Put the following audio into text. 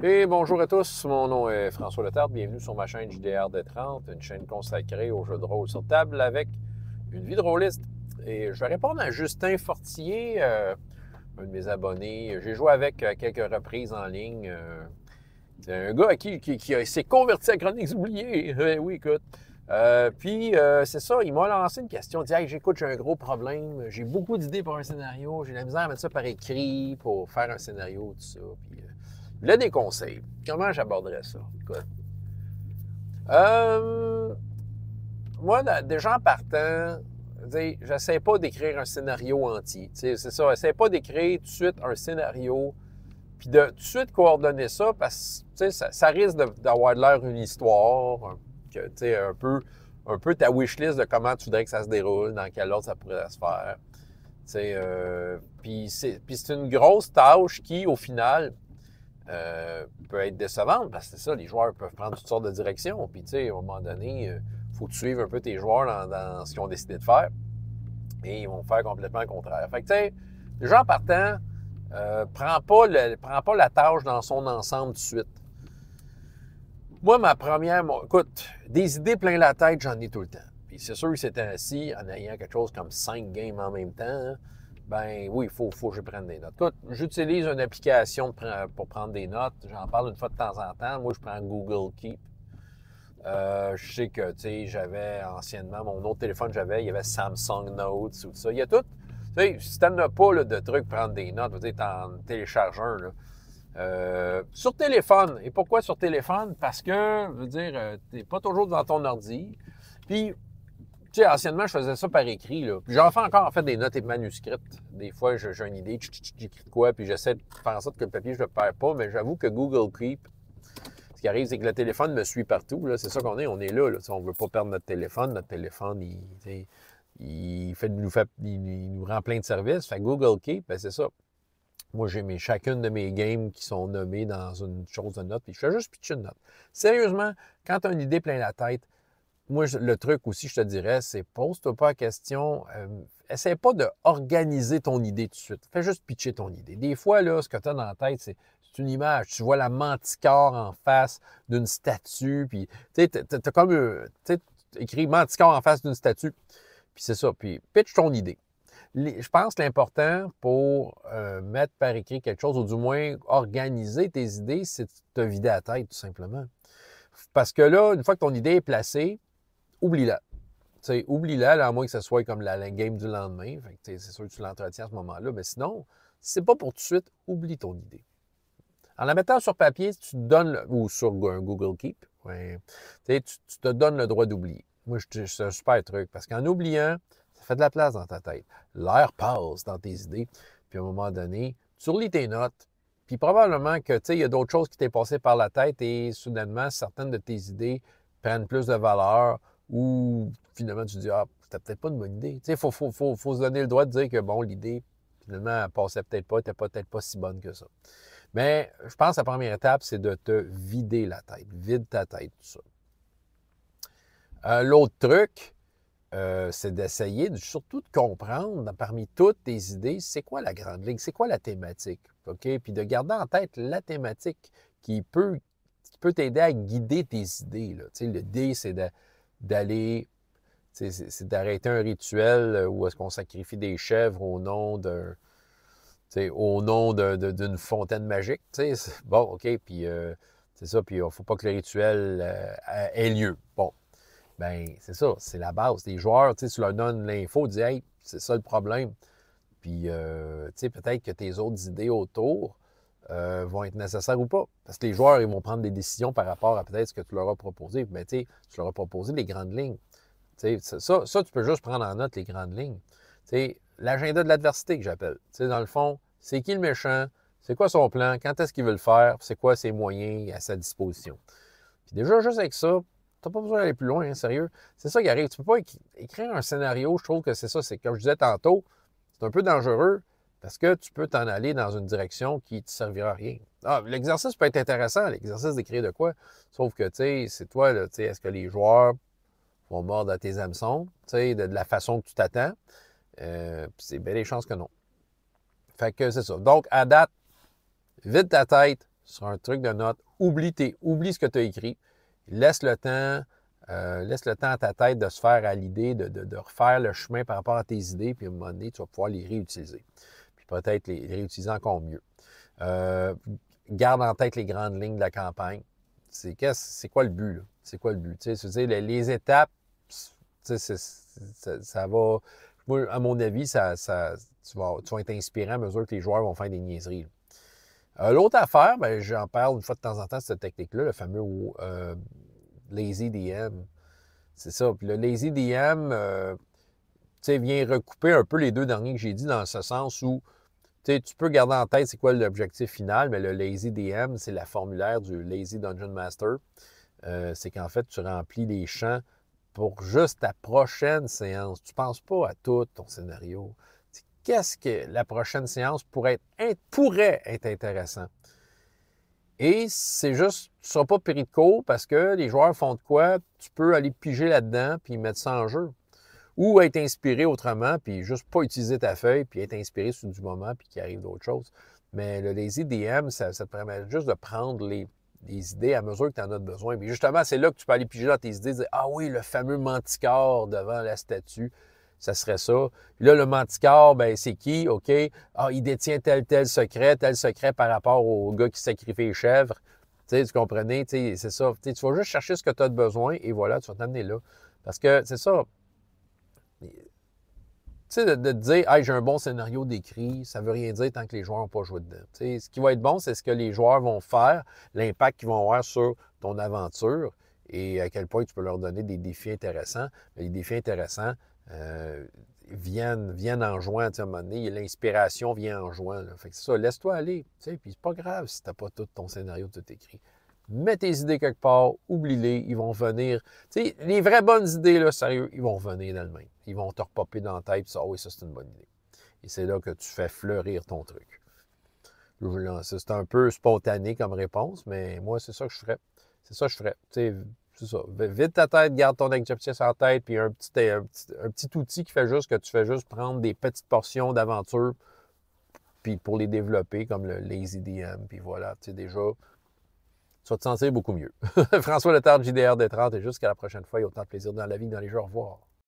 Et bonjour à tous, mon nom est François Letarte, bienvenue sur ma chaîne JDR D30, une chaîne consacrée aux jeux de rôle sur table avec une vie de rôliste. Et je vais répondre à Justin Fortier, un de mes abonnés. J'ai joué avec à quelques reprises en ligne. C'est un gars qui s'est converti à Chroniques oubliées. Oui, écoute. C'est ça, il m'a lancé une question. Il dit hey, j'écoute, j'ai un gros problème. J'ai beaucoup d'idées pour un scénario. J'ai la misère à mettre ça par écrit pour faire un scénario, tout ça. Il a des conseils. Comment j'aborderais ça? Écoute. Euh, Moi, déjà en partant, j'essaie pas d'écrire un scénario entier. C'est ça, j'essaie pas d'écrire tout de suite un scénario puis de tout de suite coordonner ça parce que ça risque d'avoir de l'air une histoire, que, un peu ta wishlist de comment tu voudrais que ça se déroule, dans quel ordre ça pourrait se faire. Puis c'est une grosse tâche qui, au final, peut être décevante parce que c'est ça, les joueurs peuvent prendre toutes sortes de directions. Puis, tu sais, à un moment donné, il faut que tu suives un peu tes joueurs dans ce qu'ils ont décidé de faire et ils vont faire complètement le contraire. Fait que, tu sais, déjà en partant, prends pas la tâche dans son ensemble tout de suite. Moi, écoute, des idées plein la tête, j'en ai tout le temps. Puis c'est sûr que c'était assis en ayant quelque chose comme 5 games en même temps, hein, ben oui, il faut que je prenne des notes. Écoute, j'utilise une application pour prendre des notes. J'en parle une fois de temps en temps. Moi, je prends Google Keep. Je sais que, tu sais, j'avais anciennement, mon autre téléphone, il y avait Samsung Notes ou tout ça. Il y a tout. Tu sais, si tu n'en as pas là, de trucs pour prendre des notes, tu en télécharges un, là. Sur téléphone. Et pourquoi sur téléphone? Parce que, je veux dire, tu n'es pas toujours devant ton ordi. Puis, tu sais, anciennement, je faisais ça par écrit, là. Puis j'en fais encore, en fait, des notes et manuscrites. Des fois, j'ai une idée, j'écris de quoi, puis j'essaie de faire en sorte que le papier, je ne le perds pas. Mais j'avoue que Google Keep, ce qui arrive, c'est que le téléphone me suit partout, là. C'est ça qu'on est, on est là, là. On ne veut pas perdre notre téléphone. Notre téléphone, il nous rend plein de services. Fait que Google Keep, ben, c'est ça. Moi, j'ai chacune de mes games qui sont nommées dans une chose de note, puis je fais juste pitcher une note. Sérieusement, quand tu as une idée plein la tête, moi, le truc aussi, je te dirais, c'est pose-toi pas la question, essaie pas d'organiser ton idée tout de suite. Fais juste pitcher ton idée. Des fois, là, ce que tu as dans la tête, c'est une image. Tu vois la manticore en face d'une statue, puis tu sais, t'as comme, tu sais, écrit manticore en face d'une statue, puis c'est ça. Puis pitch ton idée. Je pense que l'important pour mettre par écrit quelque chose, ou du moins organiser tes idées, c'est de te vider la tête, tout simplement. Parce que là, une fois que ton idée est placée, oublie-la. Oublie-la, là, à moins que ce soit comme la game du lendemain. C'est sûr que tu l'entretiens à ce moment-là. Mais sinon, si c'est pas pour tout de suite, oublie ton idée. En la mettant sur papier, tu te donnes, ou sur un Google Keep, ouais, tu te donnes le droit d'oublier. Moi, c'est un super truc. Parce qu'en oubliant, ça fait de la place dans ta tête. L'air passe dans tes idées. Puis à un moment donné, tu relis tes notes. Puis probablement que, tu sais, il y a d'autres choses qui t'est passé par la tête et soudainement, certaines de tes idées prennent plus de valeur ou finalement, tu dis, ah, c'était peut-être pas une bonne idée. Tu sais, faut se donner le droit de dire que, bon, l'idée, finalement, elle passait peut-être pas, n'était peut-être pas si bonne que ça. Mais je pense que la première étape, c'est de te vider la tête. Vide ta tête, tout ça. L'autre truc, c'est d'essayer surtout de comprendre parmi toutes tes idées, c'est quoi la grande ligne, c'est quoi la thématique, OK? Puis de garder en tête la thématique qui peut t'aider à guider tes idées, là. Tu sais, l'idée, c'est d'aller, c'est d'arrêter un rituel où est-ce qu'on sacrifie des chèvres au nom d'une fontaine magique. Bon, OK, puis c'est ça, puis il ne faut pas que le rituel ait lieu. Bon, ben c'est ça, c'est la base. Les joueurs, tu leur donnes l'info, dis hey, c'est ça le problème. Puis, peut-être que tes autres idées autour vont être nécessaires ou pas. Parce que les joueurs, ils vont prendre des décisions par rapport à peut-être ce que tu leur as proposé. Mais tu leur as proposé les grandes lignes. Ça, tu peux juste prendre en note les grandes lignes. L'agenda de l'adversité que j'appelle. Dans le fond, c'est qui le méchant? C'est quoi son plan? Quand est-ce qu'il veut le faire? C'est quoi ses moyens à sa disposition? Puis déjà, juste avec ça, tu n'as pas besoin d'aller plus loin, hein, sérieux. C'est ça qui arrive. Tu ne peux pas écrire un scénario, je trouve que c'est ça. C'est comme je disais tantôt, c'est un peu dangereux parce que tu peux t'en aller dans une direction qui ne te servira à rien. Ah, l'exercice peut être intéressant, l'exercice d'écrire de quoi. Sauf que, c'est toi, là, est-ce que les joueurs vont mordre à tes hameçons, de la façon que tu t'attends? C'est bien des chances que non. Fait que c'est ça. Donc, à date, vide ta tête, sur un truc de notes. Oublie ce que tu as écrit. Laisse le temps à ta tête de se faire à l'idée, de refaire le chemin par rapport à tes idées, puis à un moment donné, tu vas pouvoir les réutiliser. Puis peut-être les réutiliser encore mieux. Garde en tête les grandes lignes de la campagne. C'est quoi le but, là? C'est quoi le but? Tu sais, les étapes, tu sais, ça va... Moi, à mon avis, tu vas être inspiré à mesure que les joueurs vont faire des niaiseries. L'autre affaire, ben, j'en parle une fois de temps en temps, cette technique-là, le fameux Lazy DM. C'est ça. Puis le Lazy DM, vient recouper un peu les deux derniers que j'ai dit dans ce sens où tu peux garder en tête c'est quoi l'objectif final, mais le Lazy DM, c'est la formulaire du Lazy Dungeon Master. C'est qu'en fait, tu remplis les champs pour juste ta prochaine séance. Tu ne penses pas à tout ton scénario. Qu'est-ce que la prochaine séance pourrait être intéressant? Et c'est juste, tu ne seras pas pris de court parce que les joueurs font de quoi? Tu peux aller piger là-dedans puis mettre ça en jeu. Ou être inspiré autrement, puis juste pas utiliser ta feuille, puis être inspiré sur du moment, puis qu'il arrive d'autres choses. Mais le Lazy DM, ça te permet juste de prendre les idées à mesure que tu en as besoin. Puis justement, c'est là que tu peux aller piger dans tes idées, dire « Ah oui, le fameux manticore devant la statue, ça serait ça. » Puis là, le manticore, ben c'est qui? OK. Ah, il détient tel secret par rapport au gars qui sacrifie les chèvres. Tu sais, tu comprenais? C'est ça. Tu vas juste chercher ce que tu as besoin, et voilà, tu vas t'amener là. Parce que c'est ça. Tu sais, de te dire, hey, j'ai un bon scénario d'écrit, ça ne veut rien dire tant que les joueurs n'ont pas joué dedans. Tu sais, ce qui va être bon, c'est ce que les joueurs vont faire, l'impact qu'ils vont avoir sur ton aventure et à quel point tu peux leur donner des défis intéressants. Mais les défis intéressants viennent en jouant. À un moment donné, l'inspiration vient en jouant. Là. Fait que c'est ça, laisse-toi aller. Tu sais, puis c'est pas grave si tu n'as pas tout ton scénario tout écrit. Mets tes idées quelque part, oublie-les, ils vont venir. Tu sais, les vraies bonnes idées, là, sérieux, ils vont venir d'elles-mêmes. Ils vont te repopper dans la tête, ah oui, ça c'est une bonne idée. Et c'est là que tu fais fleurir ton truc. C'est un peu spontané comme réponse, mais moi, c'est ça que je ferais. C'est ça que je ferais. Tu sais, c'est ça. Vide ta tête, garde ton objectif en tête, puis un petit outil qui fait juste que tu fais juste prendre des petites portions d'aventure, puis pour les développer, comme le Lazy DM, puis voilà, tu sais, déjà, tu vas te sentir beaucoup mieux. François Letard, JDR Détrante, et jusqu'à la prochaine fois, il y a autant de plaisir dans la vie, dans les jeux. Au revoir.